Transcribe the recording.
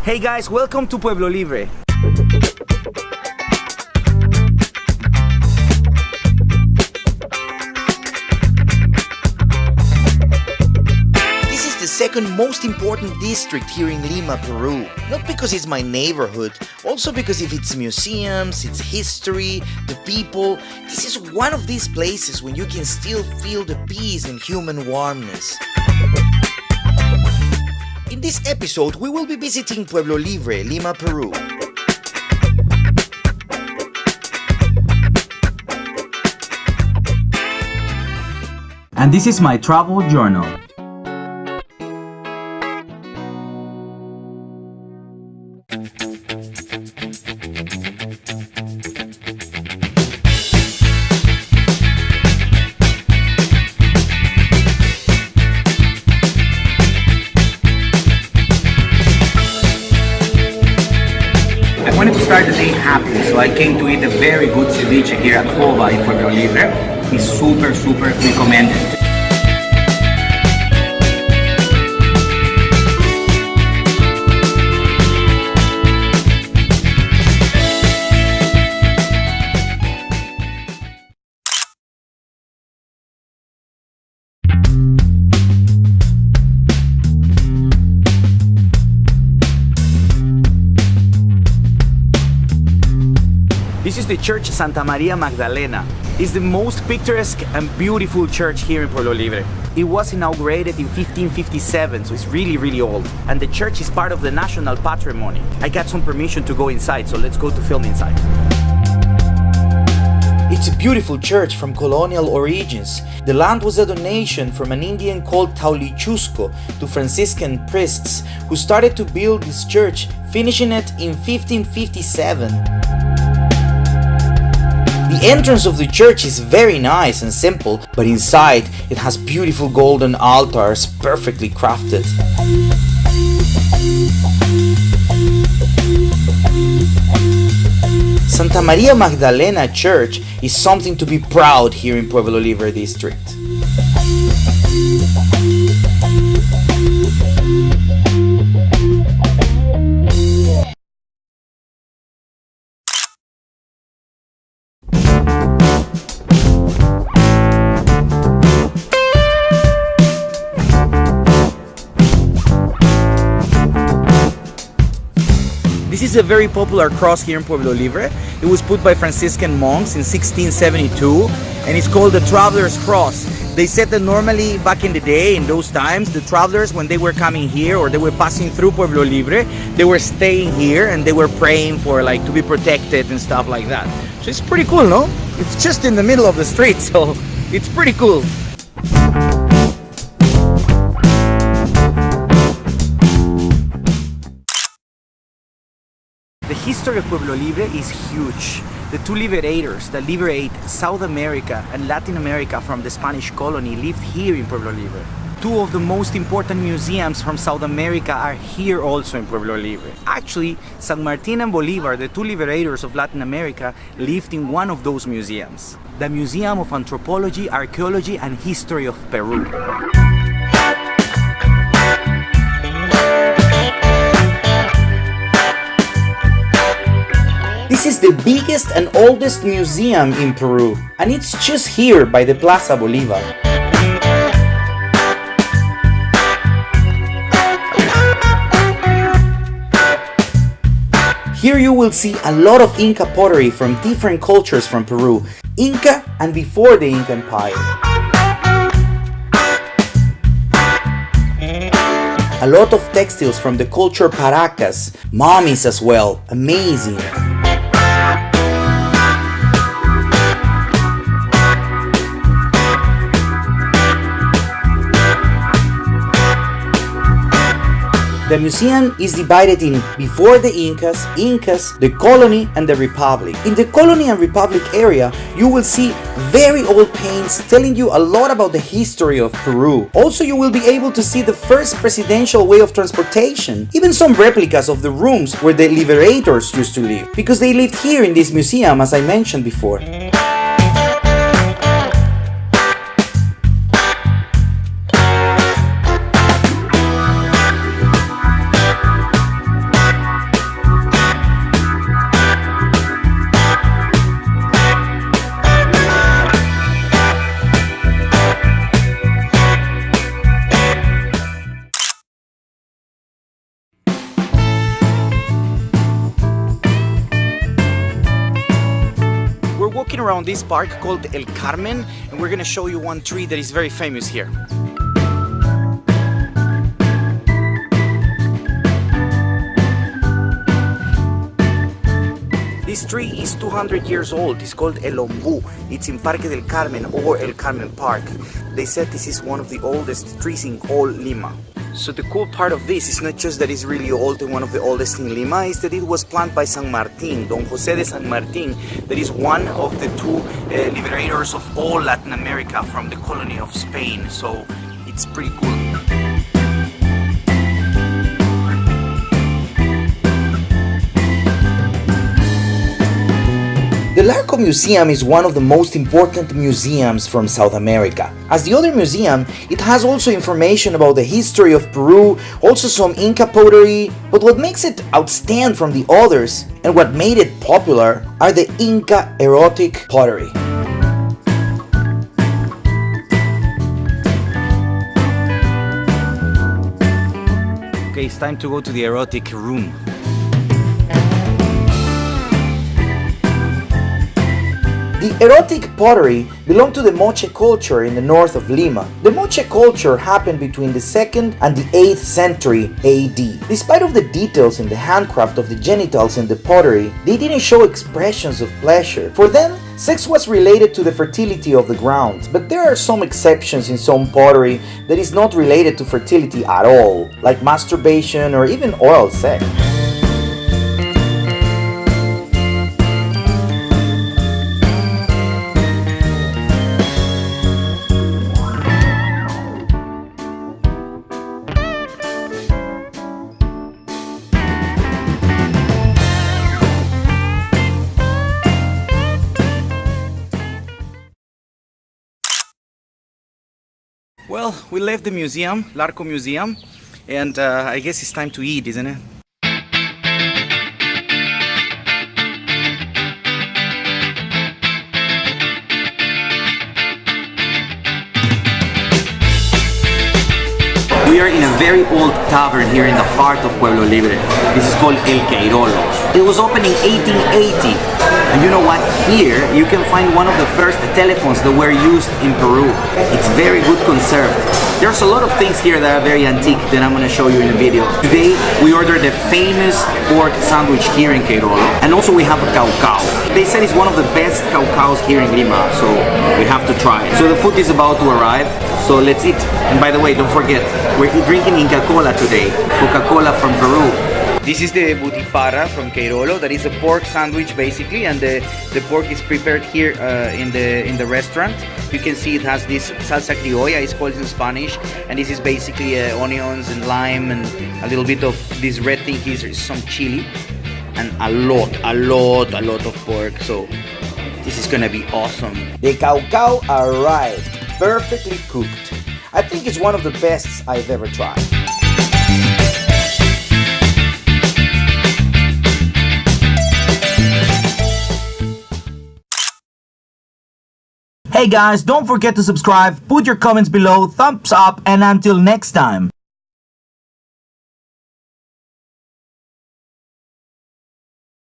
Hey guys, welcome to Pueblo Libre. This is the second most important district here in Lima, Peru. Not because it's my neighborhood, also because of its museums, its history, the people. This is one of these places when you can still feel the peace and human warmness. In this episode, we will be visiting Pueblo Libre, Lima, Peru. And this is my travel journal. I wanted to start the day happy, so I came to eat a very good ceviche here at Hova in Pueblo Libre. It's super recommended. This is the church Santa Maria Magdalena. It's the most picturesque and beautiful church here in Pueblo Libre. It was inaugurated in 1557, so it's really old. And the church is part of the national patrimony. I got some permission to go inside, so let's go to film inside. It's a beautiful church from colonial origins. The land was a donation from an Indian called Taulichusco to Franciscan priests who started to build this church, finishing it in 1557. The entrance of the church is very nice and simple, but inside it has beautiful golden altars, perfectly crafted. Santa Maria Magdalena Church is something to be proud here in Pueblo Libre District. This is a very popular cross here in Pueblo Libre. It was put by Franciscan monks in 1672 and it's called the Traveler's Cross. They said that normally back in the day, in those times, the travelers, when they were coming here or they were passing through Pueblo Libre, they were staying here and they were praying for like to be protected and stuff like that. So it's pretty cool, no? It's just in the middle of the street, so it's pretty cool. The history of Pueblo Libre is huge. The two liberators that liberate South America and Latin America from the Spanish colony lived here in Pueblo Libre. Two of the most important museums from South America are here also in Pueblo Libre. Actually, San Martin and Bolivar, the two liberators of Latin America, lived in one of those museums. The Museum of Anthropology, Archaeology and History of Peru. This is the biggest and oldest museum in Peru, and it's just here by the Plaza Bolivar. Here you will see a lot of Inca pottery from different cultures from Peru, Inca and before the Inca Empire. A lot of textiles from the culture Paracas, mummies as well, amazing. The museum is divided in before the Incas, the colony and the Republic. In the colony and Republic area, you will see very old paints telling you a lot about the history of Peru. Also, you will be able to see the first presidential way of transportation, even some replicas of the rooms where the liberators used to live, because they lived here in this museum, as I mentioned before. walking around this park called El Carmen, and we're gonna show you one tree that is very famous here. This tree is 200 years old. It's called El Ombú. It's in Parque del Carmen or El Carmen Park. They said this is one of the oldest trees in all Lima. So the cool part of this is not just that it's really old and one of the oldest in Lima, is that it was planted by San Martin, Don José de San Martin, that is one of the two liberators of all Latin America from the colony of Spain. So it's pretty cool. The Larco Museum is one of the most important museums from South America. As the other museum, it has also information about the history of Peru, also some Inca pottery, but what makes it outstand from the others and what made it popular are the Inca Erotic Pottery. Okay, it's time to go to the erotic room. The erotic pottery belonged to the Moche culture in the north of Lima. The Moche culture happened between the 2nd and the 8th century AD. Despite of the details in the handcraft of the genitals in the pottery, they didn't show expressions of pleasure. For them, sex was related to the fertility of the ground, but there are some exceptions in some pottery that is not related to fertility at all, like masturbation or even oral sex. Well, we left the museum, Larco Museum, and I guess it's time to eat, isn't it? We are in a very old tavern here in the heart of Pueblo Libre. This is called El QUEIROLO. It was opened in 1880. And you know what? Here you can find one of the first telephones that were used in Peru. It's very good conserved. There's a lot of things here that are very antique that I'm going to show you in a video. Today we ordered the famous pork sandwich here in QUEIROLO, and also we have a caucao. They said it's one of the best caucaos here in Lima, so we have to try it. So the food is about to arrive, so let's eat. And by the way, don't forget, we're drinking Inca Cola today, Coca-Cola from Peru. This is the butifarra from QUEIROLO. That is a pork sandwich basically, and the pork is prepared here in the restaurant. You can see it has this salsa criolla, it's called in Spanish, and this is basically onions and lime and a little bit of this red thing here, is some chili, and a lot of pork. So this is gonna be awesome. The caucao arrived, perfectly cooked. I think it's one of the best I've ever tried. Hey guys, don't forget to subscribe, put your comments below, thumbs up, and until next time.